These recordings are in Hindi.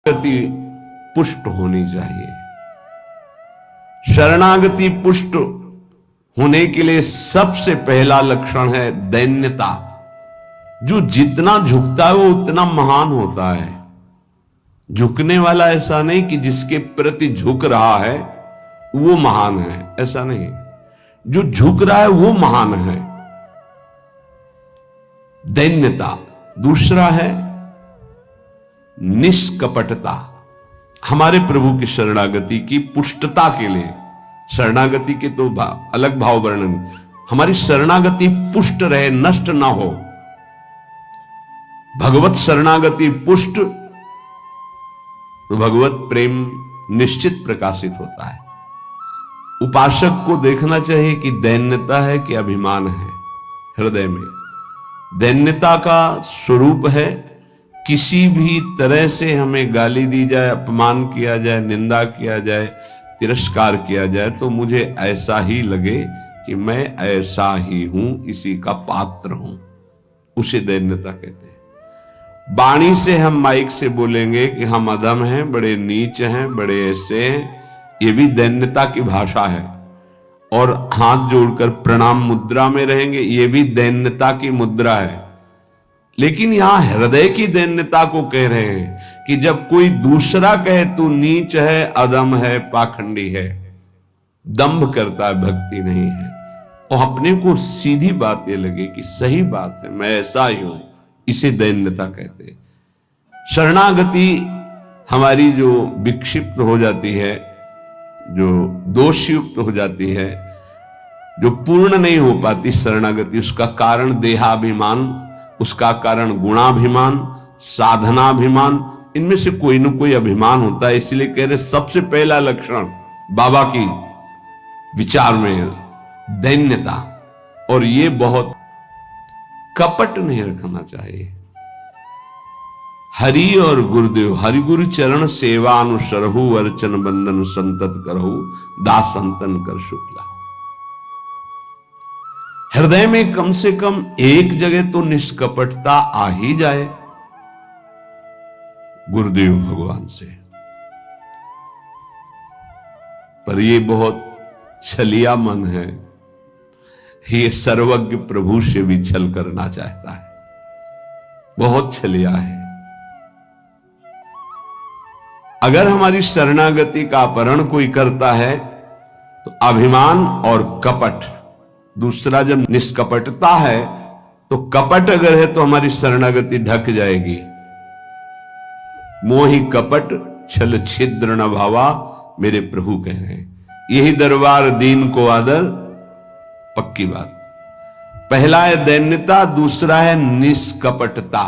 गति पुष्ट होनी चाहिए। शरणागति पुष्ट होने के लिए सबसे पहला लक्षण है दैन्यता। जो जितना झुकता है वो उतना महान होता है। झुकने वाला ऐसा नहीं कि जिसके प्रति झुक रहा है वो महान है, ऐसा नहीं। जो झुक रहा है वो महान है, दैन्यता। दूसरा है निष्कपटता। हमारे प्रभु की शरणागति की पुष्टता के लिए, शरणागति के तो अलग भाव वर्णन, हमारी शरणागति पुष्ट रहे, नष्ट ना हो। भगवत शरणागति पुष्ट तो भगवत प्रेम निश्चित प्रकाशित होता है। उपासक को देखना चाहिए कि दैन्यता है कि अभिमान है हृदय में। दैन्यता का स्वरूप है किसी भी तरह से हमें गाली दी जाए, अपमान किया जाए, निंदा किया जाए, तिरस्कार किया जाए तो मुझे ऐसा ही लगे कि मैं ऐसा ही हूं, इसी का पात्र हूं। उसे दैन्यता कहते हैं। वाणी से हम माइक से बोलेंगे कि हम अधम हैं, बड़े नीच हैं, बड़े ऐसे हैं, ये भी दैन्यता की भाषा है। और हाथ जोड़कर प्रणाम मुद्रा में रहेंगे, ये भी दैन्यता की मुद्रा है। लेकिन यहां हृदय की दैन्यता को कह रहे हैं कि जब कोई दूसरा कहे तू नीच है, अधम है, पाखंडी है, दंभ करता है, भक्ति नहीं है, और अपने को सीधी बात ये लगे कि सही बात है, मैं ऐसा ही हूं, इसे दैन्यता कहते हैं। शरणागति हमारी जो विक्षिप्त हो जाती है, जो दोषयुक्त हो जाती है, जो पूर्ण नहीं हो पाती शरणागति, उसका कारण देहाभिमान, उसका कारण गुणाभिमान, साधनाभिमान, इनमें से कोई न कोई अभिमान होता है। इसलिए कह रहे सबसे पहला लक्षण बाबा की विचार में दैन्यता। और ये बहुत कपट नहीं रखना चाहिए। हरि और गुरुदेव, हरि गुरु चरण सेवा अनुसरहु, अर्चन बंदन संतत करहु, दास संतन कर शुक्ला। हृदय में कम से कम एक जगह तो निष्कपटता आ ही जाए गुरुदेव भगवान से। पर ये बहुत छलिया मन है, ये सर्वज्ञ प्रभु से भी छल करना चाहता है, बहुत छलिया है। अगर हमारी शरणागति का अपहरण कोई करता है तो अभिमान और कपट। दूसरा जब निष्कपटता है तो कपट अगर है तो हमारी शरणागति ढक जाएगी। मोहि कपट छल छिद्र न भावा, मेरे प्रभु कह रहे हैं। यही दरबार दीन को आदर, पक्की बात। पहला है दैन्यता, दूसरा है निष्कपटता।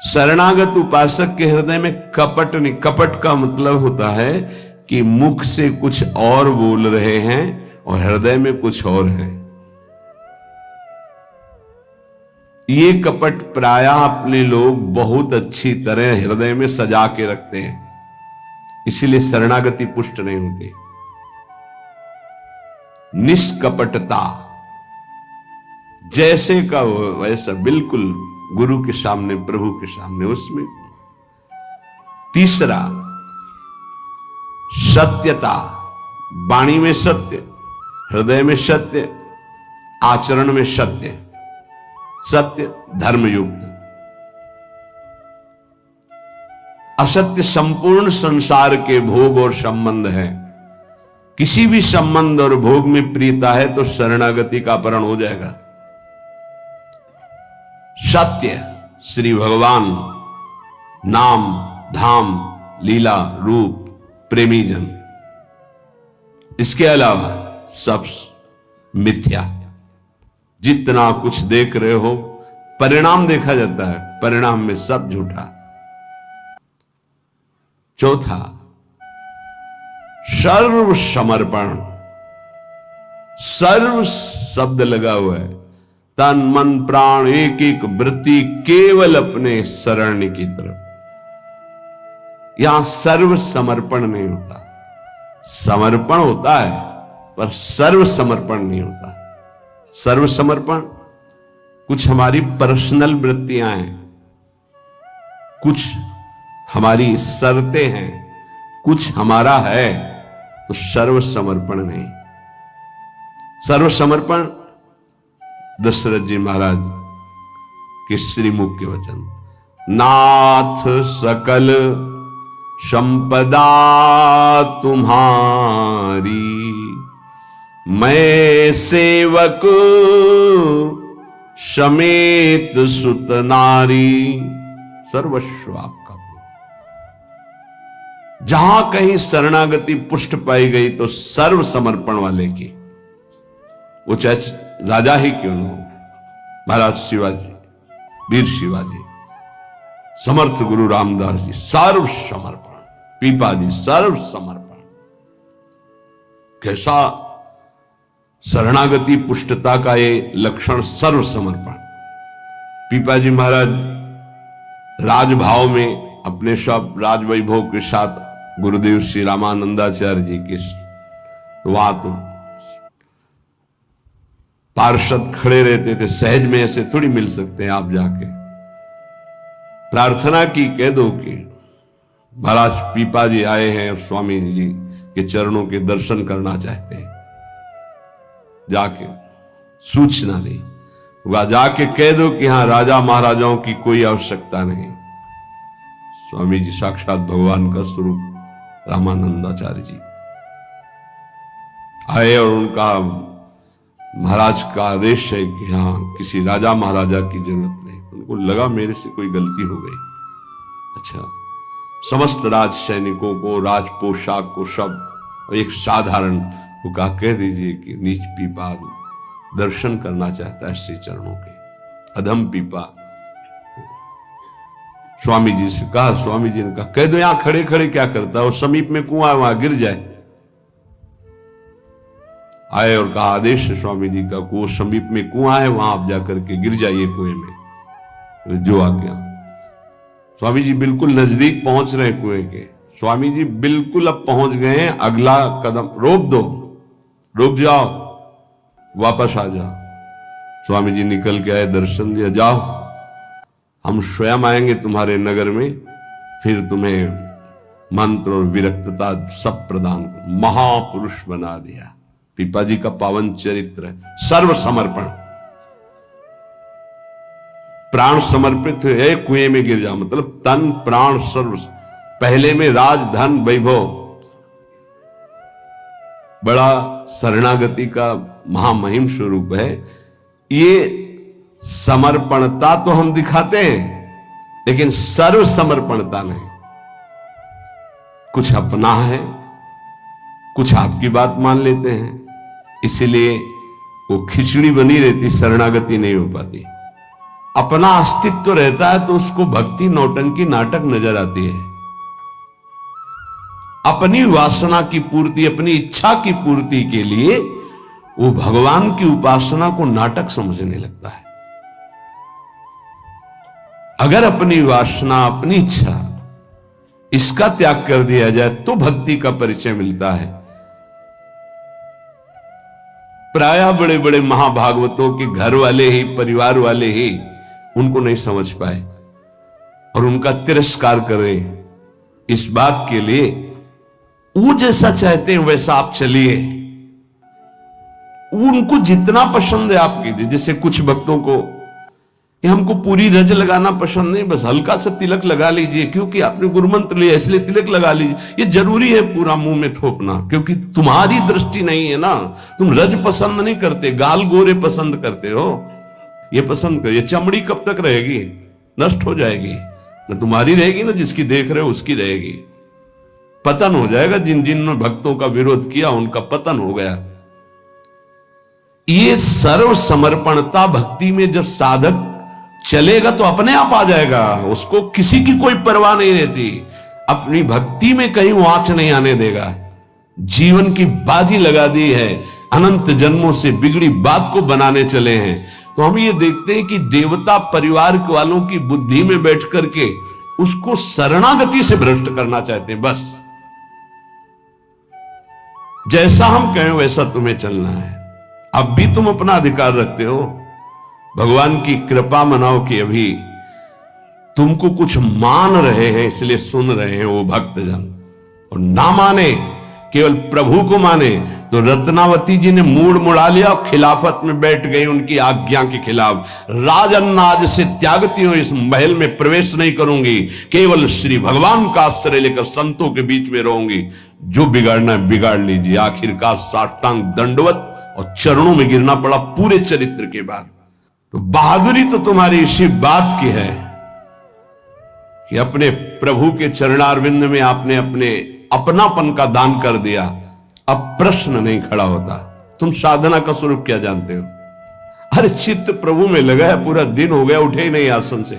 शरणागत उपासक के हृदय में कपट नहीं। कपट का मतलब होता है कि मुख से कुछ और बोल रहे हैं और हृदय में कुछ और है। ये कपट प्रायः अपने लोग बहुत अच्छी तरह हृदय में सजा के रखते हैं, इसीलिए शरणागति पुष्ट नहीं होती। निष्कपटता, जैसे का वैसा, बिल्कुल गुरु के सामने, प्रभु के सामने, उसमें। तीसरा सत्यता। वाणी में सत्य, हृदय में सत्य, आचरण में सत्य, सत्य धर्मयुक्त। असत्य संपूर्ण संसार के भोग और संबंध है। किसी भी संबंध और भोग में प्रियता है तो शरणागति का अपहरण हो जाएगा। सत्य श्री भगवान, नाम, धाम, लीला, रूप, प्रेमी जन। इसके अलावा सब मिथ्या। जितना कुछ देख रहे हो परिणाम देखा जाता है, परिणाम में सब झूठा। चौथा सर्व समर्पण। सर्व शब्द लगा हुआ है, तन मन प्राण एक एक वृत्ति केवल अपने शरण की तरफ। यहां सर्व समर्पण नहीं होता। समर्पण होता है पर सर्व समर्पण नहीं होता। सर्व समर्पण कुछ हमारी पर्सनल वृत्तियां हैं, कुछ हमारी शर्तें हैं, कुछ हमारा है, तो सर्व समर्पण नहीं। सर्व समर्पण दशरथ जी महाराज के श्रीमुख के वचन, नाथ सकल संपदा तुम्हारी, मैं सेवक समेत सुत नारी, सर्वस्व आपका। जहां कहीं शरणागति पुष्ट पाई गई तो सर्व समर्पण वाले की, वो चाहे राजा ही क्यों न हो, महाराज शिवाजी, वीर शिवाजी, समर्थ गुरु रामदास जी, सर्व समर्पण, पीपा जी सर्व समर्पण। कैसा शरणागति पुष्टता का ये लक्षण, सर्व समर्पण। पीपा जी महाराज राजभाव में अपने सब राजवैभव के साथ गुरुदेव श्री रामानंदाचार्य जी के, तो वहां तो पार्षद खड़े रहते थे, सहज में ऐसे थोड़ी मिल सकते हैं आप जाके। प्रार्थना की, कह दो कि महाराज पीपा जी आए हैं और स्वामी जी के चरणों के दर्शन करना चाहते हैं, जाके सूचना दी, वहां जाके कह दो कि हां राजा महाराजाओं की कोई आवश्यकता नहीं। स्वामी जी साक्षात भगवान का स्वरूप रामानंदाचार्य जी आए और उनका महाराज का आदेश है कि हाँ किसी राजा महाराजा की जरूरत नहीं। तो उनको लगा मेरे से कोई गलती हो गई। अच्छा, समस्त राज सैनिकों को, राज पोशाक को, सब एक साधारण को कहा कह दीजिए कि नीच पीपा दर्शन करना चाहता है श्री चरणों के। अधम पीपा स्वामी जी से कहा, स्वामी जी ने कहा कह दो यहां खड़े खड़े क्या करता है, और समीप में कुआं है वहां गिर जाए। आए और कहा आदेश है स्वामी जी का, वो समीप में कुआं है वहां आप जाकर के गिर जाइए कुएं में, जो आज्ञा। स्वामी जी बिल्कुल नजदीक पहुंच रहे कुएं के, स्वामी जी बिल्कुल अब पहुंच गए हैं, अगला कदम रोक दो, रुक जाओ, वापस आ जाओ। स्वामी जी निकल के आए, दर्शन दिया, जाओ हम स्वयं आएंगे तुम्हारे नगर में, फिर तुम्हें मंत्र और विरक्तता सब प्रदान कर। महापुरुष बना दिया। पीपा जी का पावन चरित्र है, सर्व समर्पण, प्राण समर्पित है, कुएं में गिर जा, मतलब तन प्राण सर्व। पहले में राज धन वैभव, बड़ा शरणागति का महामहिम स्वरूप है। ये समर्पणता तो हम दिखाते हैं, लेकिन सर्व समर्पणता नहीं। कुछ अपना है, कुछ आपकी बात मान लेते हैं, इसीलिए वो खिचड़ी बनी रहती, शरणागति नहीं हो पाती। अपना अस्तित्व तो रहता है तो उसको भक्ति नौटंकी नाटक नजर आती है। अपनी वासना की पूर्ति, अपनी इच्छा की पूर्ति के लिए वो भगवान की उपासना को नाटक समझने लगता है। अगर अपनी वासना, अपनी इच्छा, इसका त्याग कर दिया जाए तो भक्ति का परिचय मिलता है। प्रायः बड़े बड़े महाभागवतों के घर वाले ही, परिवार वाले ही उनको नहीं समझ पाए और उनका तिरस्कार करें। इस बात के लिए वो जैसा चाहते हैं वैसा आप चलिए, उनको जितना पसंद है आप कीजिए। जैसे कुछ भक्तों को कि हमको पूरी रज लगाना पसंद नहीं, बस हल्का सा तिलक लगा लीजिए, क्योंकि आपने गुरुमंत्र लिया इसलिए तिलक लगा लीजिए। ये जरूरी है पूरा मुंह में थोपना, क्योंकि तुम्हारी दृष्टि नहीं है ना, तुम रज पसंद नहीं करते, गाल गोरे पसंद करते हो। ये पसंद कर, ये चमड़ी कब तक रहेगी, नष्ट हो जाएगी, न तुम्हारी रहेगी ना जिसकी देख रहे हो उसकी रहेगी। पतन हो जाएगा। जिन जिन भक्तों का विरोध किया उनका पतन हो गया। ये सर्व समर्पणता भक्ति में जब साधक चलेगा तो अपने आप आ जाएगा, उसको किसी की कोई परवाह नहीं रहती, अपनी भक्ति में कहीं वो आंच नहीं आने देगा। जीवन की बाजी लगा दी है, अनंत जन्मों से बिगड़ी बात को बनाने चले हैं। तो हम ये देखते हैं कि देवता परिवार वालों की बुद्धि में बैठ करके उसको शरणागति से भ्रष्ट करना चाहते हैं। बस जैसा हम कहें वैसा तुम्हें चलना है। अब भी तुम अपना अधिकार रखते हो, भगवान की कृपा मनाओ कि अभी तुमको कुछ मान रहे हैं इसलिए सुन रहे हैं वो भक्तजन, और ना माने, केवल प्रभु को माने, तो रत्नावती जी ने मूड मुड़ा लिया और खिलाफत में बैठ गई उनकी आज्ञा के खिलाफ। राजन आज से त्यागती हूं, इस महल में प्रवेश नहीं करूंगी, केवल श्री भगवान का आश्रय लेकर संतों के बीच में रहूंगी। जो बिगाड़ना है बिगाड़ लीजिए। आखिरकार साष्टांग दंडवत और चरणों में गिरना पड़ा पूरे चरित्र के बाद। तो बहादुरी तो तुम्हारी इसी बात की है कि अपने प्रभु के चरणारविंद में आपने अपने अपनापन का दान कर दिया। अब प्रश्न नहीं खड़ा होता, तुम साधना का स्वरूप क्या जानते हो? अरे चित्त प्रभु में लगा है, पूरा दिन हो गया उठे ही नहीं आसन से।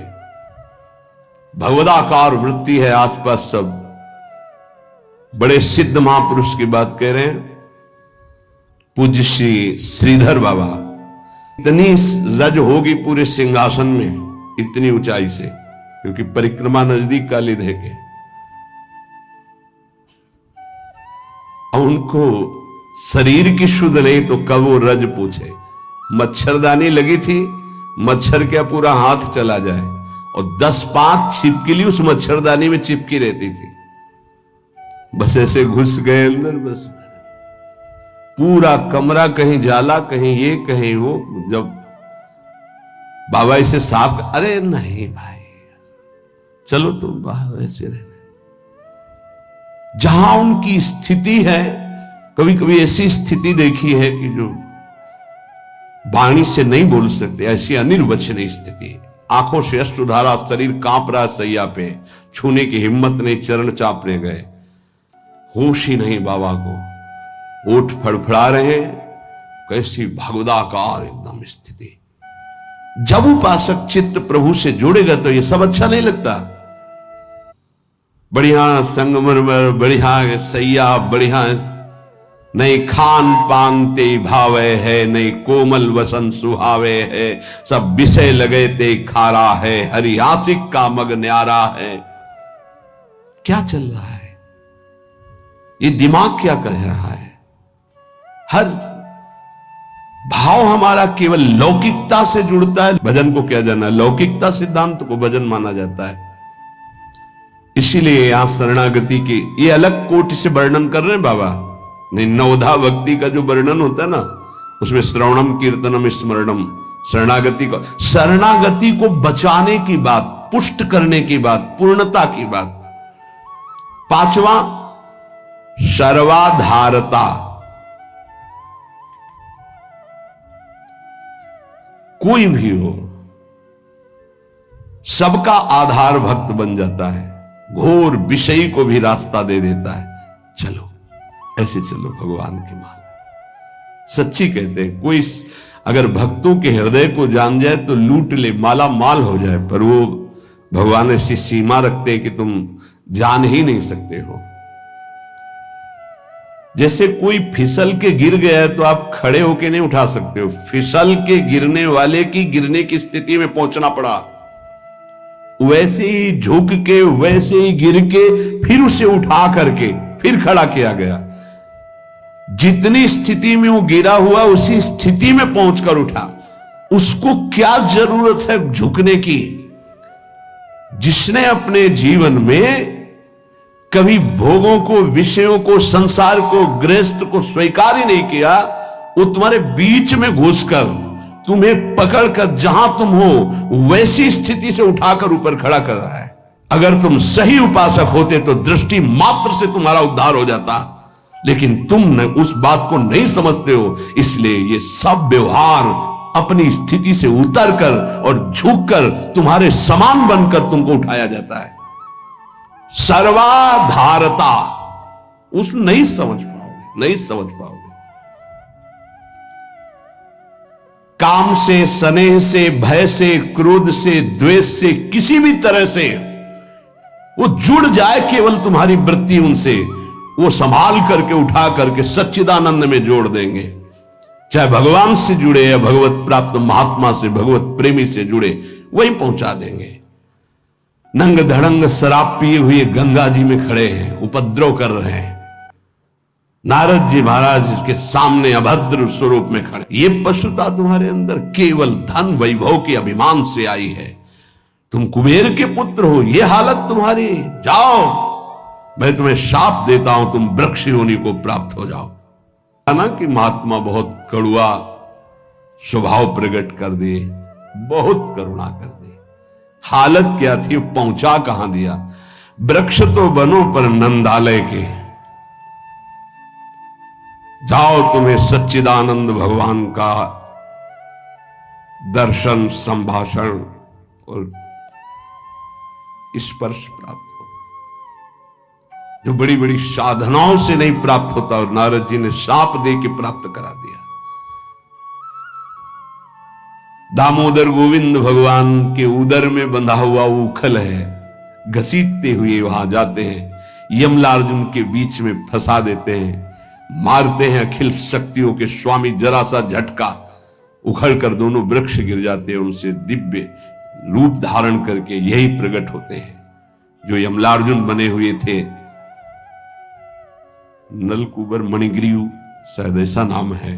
भगवदाकार वृत्ति है आसपास सब। बड़े सिद्ध महापुरुष की बात कह रहे हैं, पूज्य श्री श्रीधर बाबा। इतनी रज होगी पूरे सिंहासन में, इतनी ऊंचाई से, क्योंकि परिक्रमा नजदीक काली दे के। उनको शरीर की शुद्ध नहीं तो कब वो रज पूछे। मच्छरदानी लगी थी, मच्छर क्या पूरा हाथ चला जाए, और 10-5 छिपकली उस मच्छरदानी में चिपकी रहती थी। बस ऐसे घुस गए अंदर, बस पूरा कमरा कहीं जाला, कहीं ये कहीं वो। जब बाबा इसे साफ, अरे नहीं भाई चलो तुम बाहर ऐसे रहने। जहां उनकी स्थिति है, कभी कभी ऐसी स्थिति देखी है कि जो वाणी से नहीं बोल सकते, ऐसी अनिर्वचनीय स्थिति। आंखों से अश्रुधारा, शरीर कांप रहा सैया पे, छूने की हिम्मत नहीं, चरण चापने गए, होश ही नहीं बाबा को, ओठ फड़फड़ा रहे, कैसी भगवदाकार एकदम स्थिति। जब उपासक चित्त प्रभु से जुड़ेगा तो ये सब अच्छा नहीं लगता। बढ़िया संगमरमर, बढ़िया सैया, बढ़िया नहीं खान पान ते भावे है, नहीं कोमल वसन सुहावे है, सब विषय लगे ते खारा है, हरि आशिक का मग न्यारा है। क्या चल रहा है? ये दिमाग क्या कह रहा है? हर भाव हमारा केवल लौकिकता से जुड़ता है। भजन को क्या जाना, लौकिकता सिद्धांत को भजन माना जाता है। इसीलिए यहां शरणागति की ये अलग कोटि से वर्णन कर रहे हैं बाबा। नहीं, नवधा भक्ति का जो वर्णन होता है ना, उसमें श्रवणम कीर्तनम स्मरणम, शरणागति को बचाने की बात, पुष्ट करने की बात, पूर्णता की बात। 5वां सर्वाधारता। कोई भी हो, सबका आधार भक्त बन जाता है, घोर विषयी को भी रास्ता दे देता है। चलो ऐसे चलो भगवान के मार्ग। सच्ची कहते हैं, कोई अगर भक्तों के हृदय को जान जाए तो लूट ले, माला माल हो जाए, पर वो भगवान ऐसी सीमा रखते हैं कि तुम जान ही नहीं सकते हो। जैसे कोई फिसल के गिर गया है तो आप खड़े होके नहीं उठा सकते हो, फिसल के गिरने वाले की गिरने की स्थिति में पहुंचना पड़ा। वैसे ही झुक के, वैसे ही गिर के, फिर उसे उठा करके फिर खड़ा किया गया। जितनी स्थिति में वो गिरा हुआ, उसी स्थिति में पहुंचकर उठा। उसको क्या जरूरत है झुकने की? जिसने अपने जीवन में कभी भोगों को, विषयों को, संसार को, गृहस्थ को स्वीकार ही नहीं किया, वो तुम्हारे बीच में घुसकर तुम्हें पकड़कर जहां तुम हो वैसी स्थिति से उठाकर ऊपर खड़ा कर रहा है। अगर तुम सही उपासक होते तो दृष्टि मात्र से तुम्हारा उद्धार हो जाता, लेकिन तुम उस बात को नहीं समझते हो। इसलिए ये सब व्यवहार अपनी स्थिति से उतरकर और झुककर तुम्हारे समान बनकर तुमको उठाया जाता है। सर्वाधारता उस नहीं समझ पाओगे, नहीं समझ पाओगे। काम से, स्नेह से, भय से, क्रोध से, द्वेष से, किसी भी तरह से वो जुड़ जाए केवल तुम्हारी वृत्ति उनसे, वो संभाल करके उठा करके सच्चिदानंद में जोड़ देंगे। चाहे भगवान से जुड़े या भगवत प्राप्त महात्मा से, भगवत प्रेमी से जुड़े, वहीं पहुंचा देंगे। नंग धड़ंग शराब पिए हुए गंगा जी में खड़े हैं, उपद्रव कर रहे हैं। नारद जी महाराज के सामने अभद्र स्वरूप में खड़े। ये पशुता तुम्हारे अंदर केवल धन वैभव के अभिमान से आई है। तुम कुबेर के पुत्र हो, ये हालत तुम्हारी, जाओ मैं तुम्हें शाप देता हूं, तुम वृक्ष योनि को प्राप्त हो जाओ। ना कि महात्मा बहुत कड़ुआ स्वभाव प्रकट कर दिए, बहुत करुणा कर दी। हालत क्या थी, पहुंचा कहां दिया, वृक्ष तो बनो पर नंदालय के, जाओ तुम्हें सच्चिदानंद भगवान का दर्शन, संभाषण और स्पर्श प्राप्त हो, जो बड़ी बड़ी साधनाओं से नहीं प्राप्त होता। और नारद जी ने शाप दे के प्राप्त करा दिया। दामोदर गोविंद भगवान के उदर में बंधा हुआ उखल है, घसीटते हुए वहां जाते हैं, यमलार्जुन के बीच में फंसा देते हैं, मारते हैं अखिल शक्तियों के स्वामी, जरा सा झटका उखड़ कर दोनों वृक्ष गिर जाते हैं, उनसे दिव्य रूप धारण करके यही प्रकट होते हैं जो यमलार्जुन बने हुए थे। नलकुबर मणिग्रीव शायद ऐसा नाम है।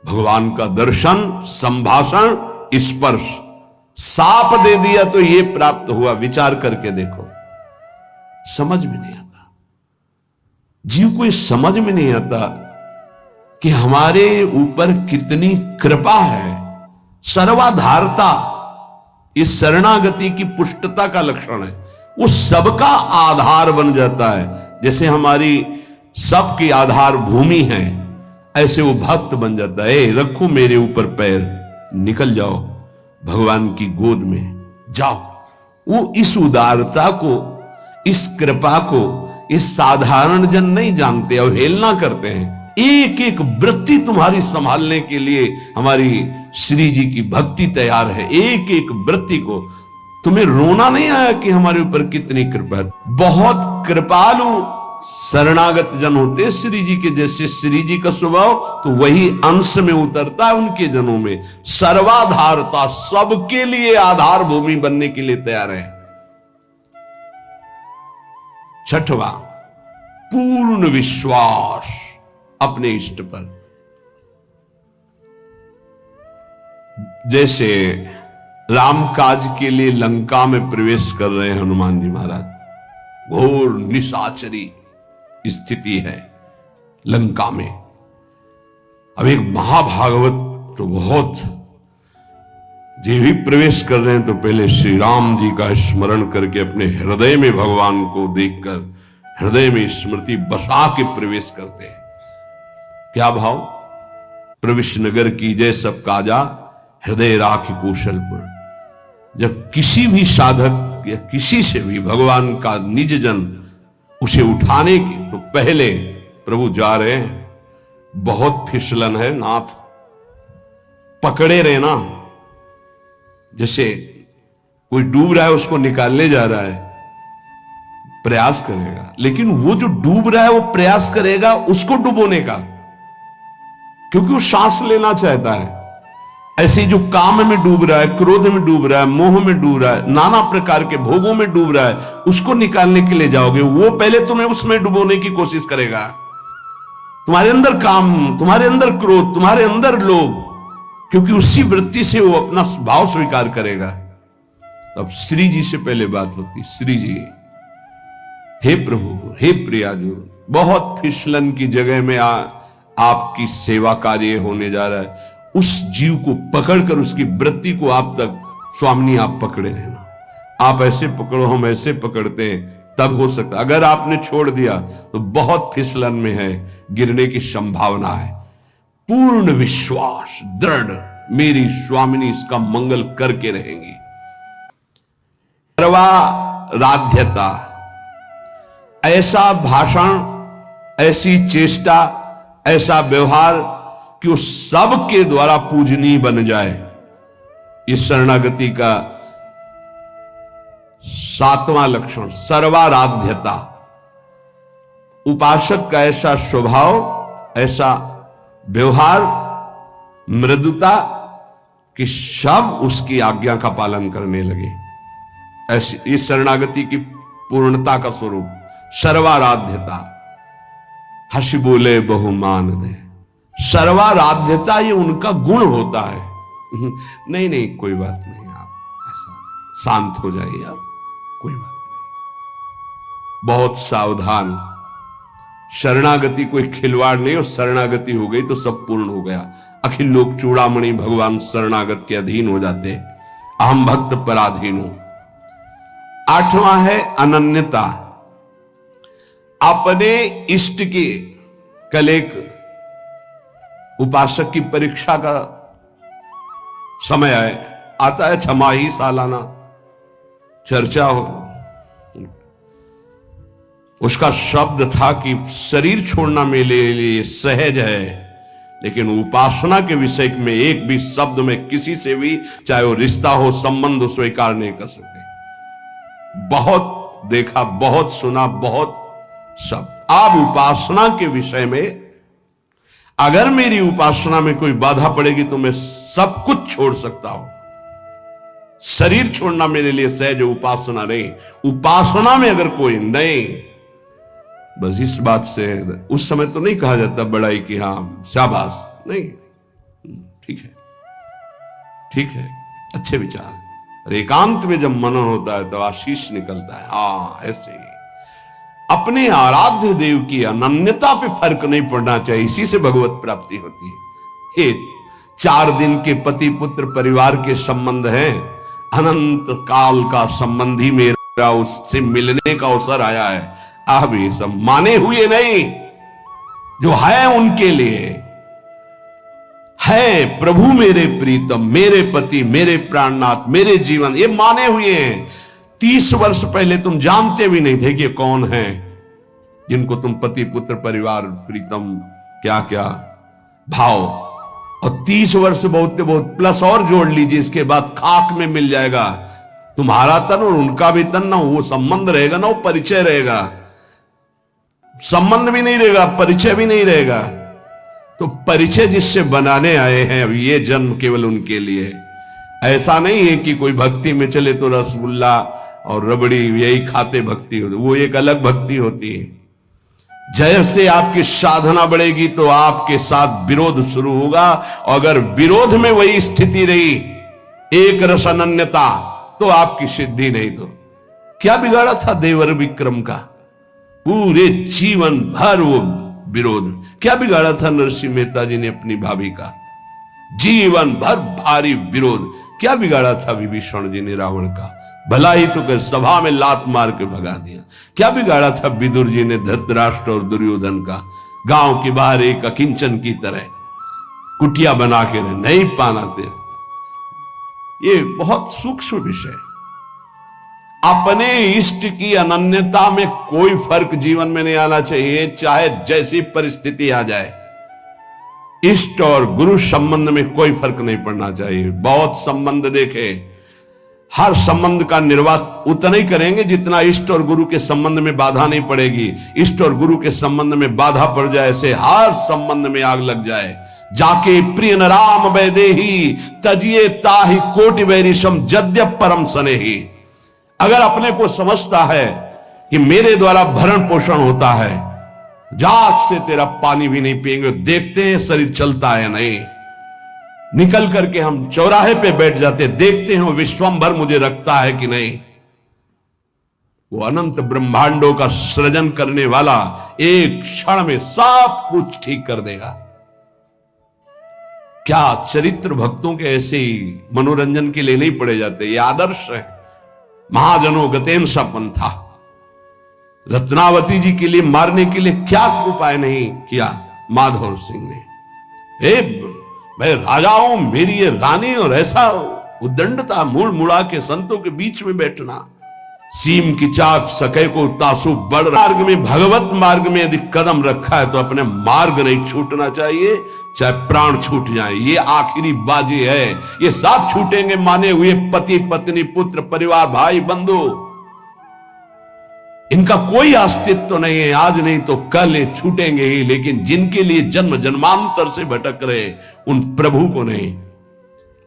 भगवान का दर्शन, संभाषण, स्पर्श, साप दे दिया तो ये प्राप्त हुआ। विचार करके देखो, समझ में नहीं आता, जीव को समझ में नहीं आता कि हमारे ऊपर कितनी कृपा है। सर्वाधारता इस शरणागति की पुष्टता का लक्षण है। वो सबका आधार बन जाता है। जैसे हमारी सबकी आधार भूमि है, ऐसे वो भक्त बन जाता है। रखो मेरे ऊपर पैर, निकल जाओ भगवान की गोद में जाओ। वो इस उदारता को, इस कृपा को इस साधारण जन नहीं जानते, अवहेलना करते हैं। एक एक वृत्ति तुम्हारी संभालने के लिए हमारी श्री जी की भक्ति तैयार है। एक एक वृत्ति को तुम्हें रोना नहीं आया कि हमारे ऊपर कितनी कृपा है। बहुत कृपालु शरणागत जन होते श्री जी के, जैसे श्री जी का स्वभाव तो वही अंश में उतरता है उनके जनों में। सर्वाधारता, सबके लिए आधार भूमि बनने के लिए तैयार है। छठवां, पूर्ण विश्वास अपने इष्ट पर। जैसे राम काज के लिए लंका में प्रवेश कर रहे हैं हनुमान जी महाराज, घोर निशाचरी स्थिति है लंका में। अब एक महाभागवत तो बहुत, जो भी प्रवेश कर रहे हैं तो पहले श्री राम जी का स्मरण करके अपने हृदय में भगवान को देखकर हृदय में स्मृति बसा के प्रवेश करते हैं। क्या भाव, प्रविश नगर की जय सब काजा, हृदय राखी कौशलपुर। जब किसी भी साधक या किसी से भी भगवान का निज जन उसे उठाने की, तो पहले प्रभु जा रहे हैं, बहुत फिसलन है नाथ, पकड़े रहना। जैसे कोई डूब रहा है उसको निकालने जा रहा है, प्रयास करेगा, लेकिन वो जो डूब रहा है वो प्रयास करेगा उसको डुबोने का, क्योंकि वो सांस लेना चाहता है। ऐसे जो काम में डूब रहा है, क्रोध में डूब रहा है, मोह में डूब रहा है, नाना प्रकार के भोगों में डूब रहा है, उसको निकालने के लिए जाओगे, वो पहले तुम्हें उसमें डुबोने की कोशिश करेगा। तुम्हारे अंदर काम, तुम्हारे अंदर क्रोध, तुम्हारे अंदर लोभ, क्योंकि उसी वृत्ति से वो अपना भाव स्वीकार करेगा। तब श्री जी से पहले बात होती, श्री जी, हे प्रभु, हे प्रियाजू, बहुत फिसलन की जगह में आपकी सेवा कार्य होने जा रहा है। उस जीव को पकड़कर उसकी वृत्ति को आप तक, स्वामी आप पकड़े रहना। आप ऐसे पकड़ो, हम ऐसे पकड़ते हैं, तब हो सकता। अगर आपने छोड़ दिया तो बहुत फिसलन में है, गिरने की संभावना है। पूर्ण विश्वास, दृढ़, मेरी स्वामिनी इसका मंगल करके रहेंगी। सर्वाराध्यता, ऐसा भाषण, ऐसी चेष्टा, ऐसा व्यवहार कि वो सबके द्वारा पूजनीय बन जाए। इस शरणागति का सातवां लक्षण, सर्वाराध्यता। उपासक का ऐसा स्वभाव, ऐसा व्यवहार, मृदुता कि सब उसकी आज्ञा का पालन करने लगे। ऐसी इस शरणागति की पूर्णता का स्वरूप सर्वाराध्यता। हंस बोले बहुमान दे, सर्वाराध्यता ये उनका गुण होता है। नहीं नहीं, कोई बात नहीं, आप ऐसा शांत हो जाइए आप, कोई बात नहीं। बहुत सावधान, शरणागति कोई खिलवाड़ नहीं, और शरणागति हो गई तो सब पूर्ण हो गया। अखिल लोक चूड़ामणि भगवान शरणागत के अधीन हो जाते, अहम भक्त पराधीन हो। आठवां है अनन्यता। अपने इष्ट की, कल एक उपासक की परीक्षा का समय आता है, छमाही सालाना चर्चा हो, उसका शब्द था कि शरीर छोड़ना मेरे लिए सहज है, लेकिन उपासना के विषय में एक भी शब्द में किसी से भी, चाहे वो रिश्ता हो, संबंध, स्वीकार नहीं कर सकते। बहुत देखा, बहुत सुना, बहुत सब। अब उपासना के विषय में अगर मेरी उपासना में कोई बाधा पड़ेगी तो मैं सब कुछ छोड़ सकता हूं। शरीर छोड़ना मेरे लिए सहज, उपासना नहीं। उपासना में अगर कोई नहीं, बस इस बात से उस समय तो नहीं कहा जाता बड़ाई कि हाँ शाबाश, नहीं, ठीक है, ठीक है, अच्छे विचार। और एकांत में जब मनन होता है तो आशीष निकलता है। हाँ, ऐसे ही अपने आराध्य देव की अनन्यता पे फर्क नहीं पड़ना चाहिए, इसी से भगवत प्राप्ति होती है। हे 4 दिन के पति पुत्र परिवार के संबंध हैं, अनंत काल का संबंधी मेरा उससे मिलने का अवसर आया है। अब ये सब माने हुए नहीं, जो है उनके लिए है। प्रभु मेरे प्रीतम, मेरे पति, मेरे प्राणनाथ, मेरे जीवन, ये माने हुए हैं। 30 वर्ष पहले तुम जानते भी नहीं थे कि कौन है जिनको तुम पति पुत्र परिवार प्रीतम क्या क्या भाव, और 30 वर्ष बहुत बहुत प्लस और जोड़ लीजिए, इसके बाद खाक में मिल जाएगा तुम्हारा तन और उनका भी तन। ना वो संबंध रहेगा, ना वो परिचय रहेगा। संबंध भी नहीं रहेगा, परिचय भी नहीं रहेगा। तो परिचय जिससे बनाने आए हैं, अब ये जन्म केवल उनके लिए। ऐसा नहीं है कि कोई भक्ति में चले तो रसगुल्ला और रबड़ी यही खाते भक्ति होती, वो एक अलग भक्ति होती है। जैसे आपकी साधना बढ़ेगी तो आपके साथ विरोध शुरू होगा, और अगर विरोध में वही स्थिति रही, एक रस अनन्यता, तो आपकी सिद्धि नहीं। तो क्या बिगाड़ा था देवर विक्रम का? पूरे जीवन भर वो विरोध। क्या बिगाड़ा था नरसिंह मेहता जी ने अपनी भाभी का? जीवन भर भारी विरोध। क्या बिगाड़ा था विभीषण जी ने रावण का? भला ही तो कर सभा में लात मार के भगा दिया। क्या बिगाड़ा था विदुर जी ने धृतराष्ट्र और दुर्योधन का? गांव के बाहर एक अकिंचन की तरह कुटिया बना के नहीं पाना तेरे। ये बहुत सूक्ष्म विषय। अपने इष्ट की अनन्यता में कोई फर्क जीवन में नहीं आना चाहिए, चाहे जैसी परिस्थिति आ जाए। इष्ट और गुरु संबंध में कोई फर्क नहीं पड़ना चाहिए। बहुत संबंध देखे, हर संबंध का निर्वाह उतना ही करेंगे जितना इष्ट और गुरु के संबंध में बाधा नहीं पड़ेगी। इष्ट और गुरु के संबंध में बाधा पड़ जाए से हर संबंध में आग लग जाए। जाके प्रिय न राम वैदेही, तजिए ताहि कोटि वैरिशम जद्यप परम सनेही। अगर अपने को समझता है कि मेरे द्वारा भरण पोषण होता है, जात से तेरा पानी भी नहीं पिएंगे, देखते हैं शरीर चलता है नहीं। निकल करके हम चौराहे पे बैठ जाते, देखते हैं वो विश्वंभर मुझे रखता है कि नहीं। वो अनंत ब्रह्मांडों का सृजन करने वाला एक क्षण में सब कुछ ठीक कर देगा। क्या चरित्र भक्तों के ऐसे ही मनोरंजन के लिए नहीं पड़े जाते? ये आदर्श है। महाजनों गतेन सा पंथा। रत्नावती जी के लिए मारने के लिए क्या उपाय नहीं किया माधव सिंह ने। मैं राजा हूं, मेरी ये रानी, और ऐसा उद्दंडता, मुड़ मुड़ा के संतों के बीच में बैठना। सीम की चाप सके को तासु बढ़। मार्ग में, भगवत मार्ग में यदि कदम रखा है तो अपने मार्ग नहीं छूटना चाहिए, चाहे प्राण छूट जाए। ये आखिरी बाजी है। ये सब छूटेंगे माने हुए पति पत्नी पुत्र परिवार भाई बंधु, इनका कोई अस्तित्व नहीं है। आज नहीं तो कल ये छूटेंगे ही, लेकिन जिनके लिए जन्म जन्मांतर से भटक रहे उन प्रभु को नहीं।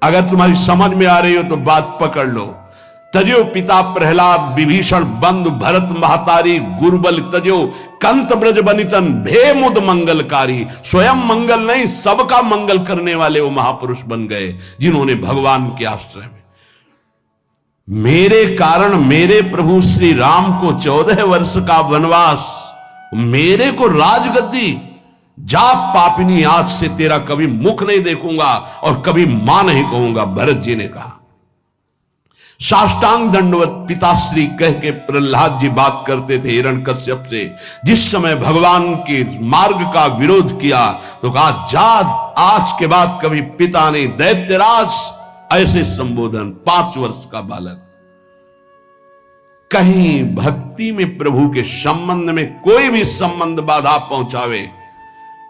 अगर तुम्हारी समझ में आ रही हो तो बात पकड़ लो। तजो पिता प्रहलाद विभीषण बंधु भरत महतारी गुरुबल तजो कंत ब्रज बनितन भे मुद मंगलकारी। स्वयं मंगल नहीं, सबका मंगल करने वाले वो महापुरुष बन गए जिन्होंने भगवान के आश्रय में मेरे कारण मेरे प्रभु श्री राम को 14 वर्ष का वनवास, मेरे को राजगद्दी, जा पापिनी आज से तेरा कभी मुख नहीं देखूंगा और कभी मां नहीं कहूंगा, भरत जी ने कहा। साष्टांग दंडवत पिताश्री कह के प्रहलाद जी बात करते थे हिरण्यकश्यप से। जिस समय भगवान के मार्ग का विरोध किया तो कहा, जा आज के बाद कभी पिता ने दैत्यराज, ऐसे संबोधन। 5 वर्ष का बालक। कहीं भक्ति में प्रभु के संबंध में कोई भी संबंध बाधा पहुंचावे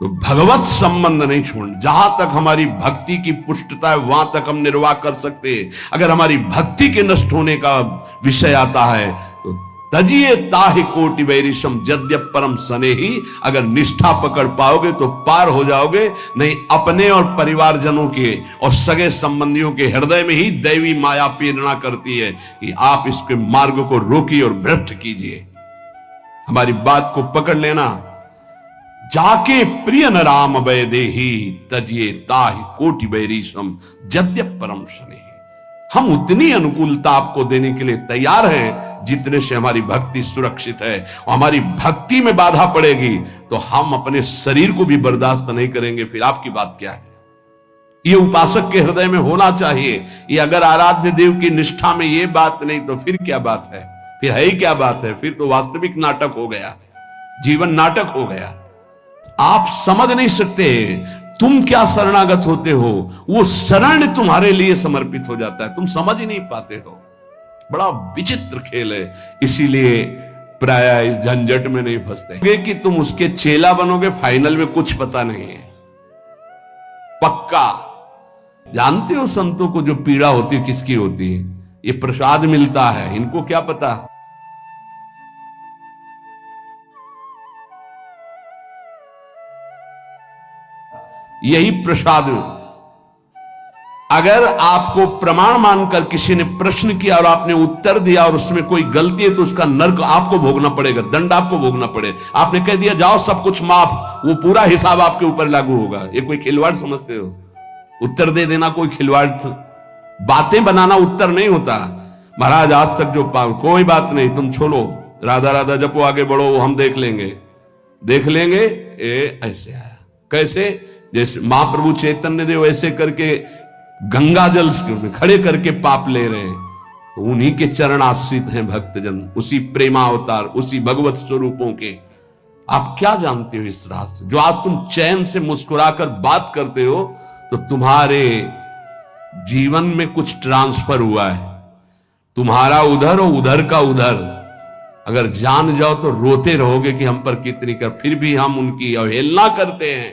तो भगवत संबंध नहीं छोड़ना। जहां तक हमारी भक्ति की पुष्टता है वहां तक हम निर्वाह कर सकते हैं। अगर हमारी भक्ति के नष्ट होने का विषय आता है तो तजिए ताहि कोटि वैरिशम यद्यप परम स्नेही। अगर निष्ठा पकड़ पाओगे तो पार हो जाओगे, नहीं अपने और परिवारजनों के और सगे संबंधियों के हृदय में ही दैवी माया प्रेरणा करती है कि आप इसके मार्ग को रोकिए और भ्रष्ट कीजिए। हमारी बात को पकड़ लेना। जाके प्रिय न राम वैदेही तजिए ताहि कोटि वैरिशम यद्यप परम स्नेही। हम उतनी अनुकूलता आपको देने के लिए तैयार हैं जितने से हमारी भक्ति सुरक्षित है। और हमारी भक्ति में बाधा पड़ेगी तो हम अपने शरीर को भी बर्दाश्त नहीं करेंगे। फिर आपकी बात क्या है? ये उपासक के हृदय में होना चाहिए। ये अगर आराध्य देव की निष्ठा में ये बात नहीं तो फिर क्या बात है? फिर है ही क्या बात है? फिर तो वास्तविक नाटक हो गया, जीवन नाटक हो गया। आप समझ नहीं सकते तुम क्या शरणागत होते हो, वो शरण तु लिए समर्पित हो जाता है, तुम समझ ही नहीं पाते हो। बड़ा विचित्र खेल है। इसीलिए प्राय इस झंझट में नहीं फंसते कि तुम उसके चेला बनोगे, फाइनल में कुछ पता नहीं है। पक्का जानते हो संतों को जो पीड़ा होती है किसकी होती है? ये प्रसाद मिलता है, इनको क्या पता। यही प्रसाद। अगर आपको प्रमाण मानकर किसी ने प्रश्न किया और आपने उत्तर दिया और उसमें कोई गलती है तो उसका नर्क आपको भोगना पड़ेगा, दंड आपको भोगना पड़े। आपने कह दिया जाओ सब कुछ माफ, वो पूरा हिसाब आपके ऊपर लागू होगा। ये कोई खिलवाड़ समझते हो? उत्तर दे देना कोई खिलवाड़? बातें बनाना उत्तर नहीं होता। महाराज आज तक जो कोई बात नहीं, तुम छोड़ो, राधा राधा जपो, आगे बढ़ो, वो हम देख लेंगे। ऐसे आया कैसे? जैसे महाप्रभु चैतन्य देव ऐसे करके गंगा जल में खड़े करके पाप ले रहे हैं, तो उन्हीं के चरण आश्रित हैं भक्तजन, उसी प्रेमावतार, उसी भगवत स्वरूपों के। आप क्या जानते हो इस राज से? जो आज तुम चैन से मुस्कुराकर बात करते हो तो तुम्हारे जीवन में कुछ ट्रांसफर हुआ है। तुम्हारा उधर और उधर का उधर। अगर जान जाओ तो रोते रहोगे कि हम पर कितनी कर, फिर भी हम उनकी अवहेलना करते हैं।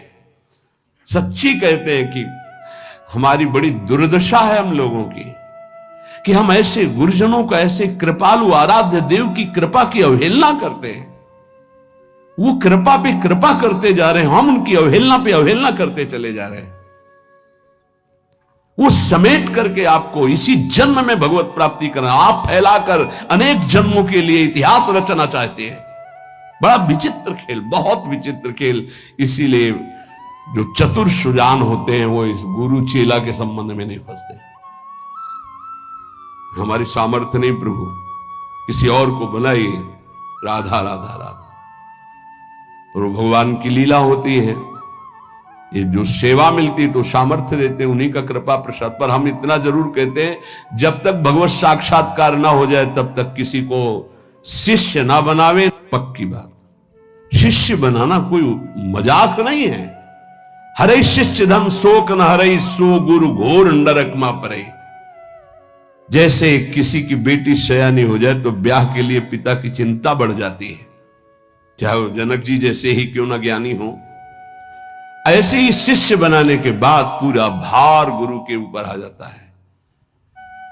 सच्ची कहते हैं कि हमारी बड़ी दुर्दशा है हम लोगों की कि हम ऐसे गुरुजनों का, ऐसे कृपालु आराध्य देव की कृपा की अवहेलना करते हैं। वो कृपा पे कृपा करते जा रहे हैं, हम उनकी अवहेलना पे अवहेलना करते चले जा रहे हैं। वो समेट करके आपको इसी जन्म में भगवत प्राप्ति करना, आप फैलाकर अनेक जन्मों के लिए इतिहास रचना चाहते हैं। बड़ा विचित्र खेल, बहुत विचित्र खेल। इसीलिए जो चतुर सुजान होते हैं वो इस गुरु चेला के संबंध में नहीं फंसते। हमारी सामर्थ्य नहीं प्रभु, किसी और को बनाइए। राधा राधा राधा। और भगवान की लीला होती है। ये जो सेवा मिलती है तो सामर्थ्य देते हैं, उन्हीं का कृपा प्रसाद। पर हम इतना जरूर कहते हैं, जब तक भगवत साक्षात्कार ना हो जाए तब तक किसी को शिष्य ना बनावे। पक्की बात, शिष्य बनाना कोई मजाक नहीं है। हरे शिष्य धन शोक न हरे, सो गुरु घोर नरक मा परे। जैसे किसी की बेटी सयानी हो जाए तो ब्याह के लिए पिता की चिंता बढ़ जाती है, चाहे वो जनक जी जैसे ही क्यों ना ज्ञानी हो। ऐसे ही शिष्य बनाने के बाद पूरा भार गुरु के ऊपर आ जाता है।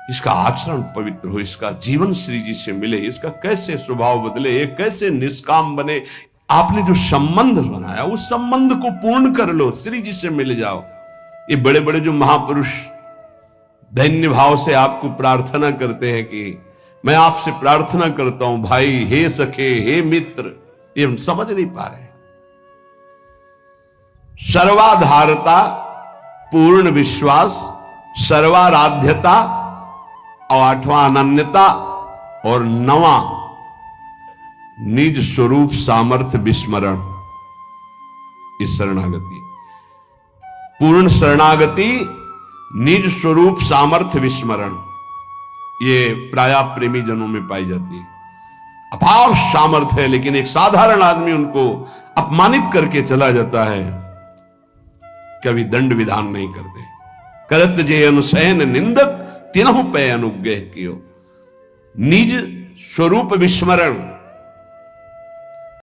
इसका आचरण पवित्र हो, इसका जीवन श्री जी से मिले, इसका कैसे स्वभाव बदले, ये कैसे निष्काम बने। आपने जो संबंध बनाया उस संबंध को पूर्ण कर लो, श्री जी से मिल जाओ। ये बड़े बड़े जो महापुरुष धन्य भाव से आपको प्रार्थना करते हैं कि मैं आपसे प्रार्थना करता हूं भाई, हे सखे, हे मित्र, ये हम समझ नहीं पा रहे। सर्वाधारता, पूर्ण विश्वास, सर्वाराध्यता और आठवां अनन्यता और नवां निज स्वरूप सामर्थ्य विस्मरण। ये शरणागति, पूर्ण शरणागति, निज स्वरूप सामर्थ्य विस्मरण, ये प्रायः प्रेमी जनों में पाई जाती है। अपार सामर्थ्य है लेकिन एक साधारण आदमी उनको अपमानित करके चला जाता है, कभी दंड विधान नहीं करते। करत जे अनुसैन निंदक तिनहु पे अनुग्रह कियो। निज स्वरूप विस्मरण,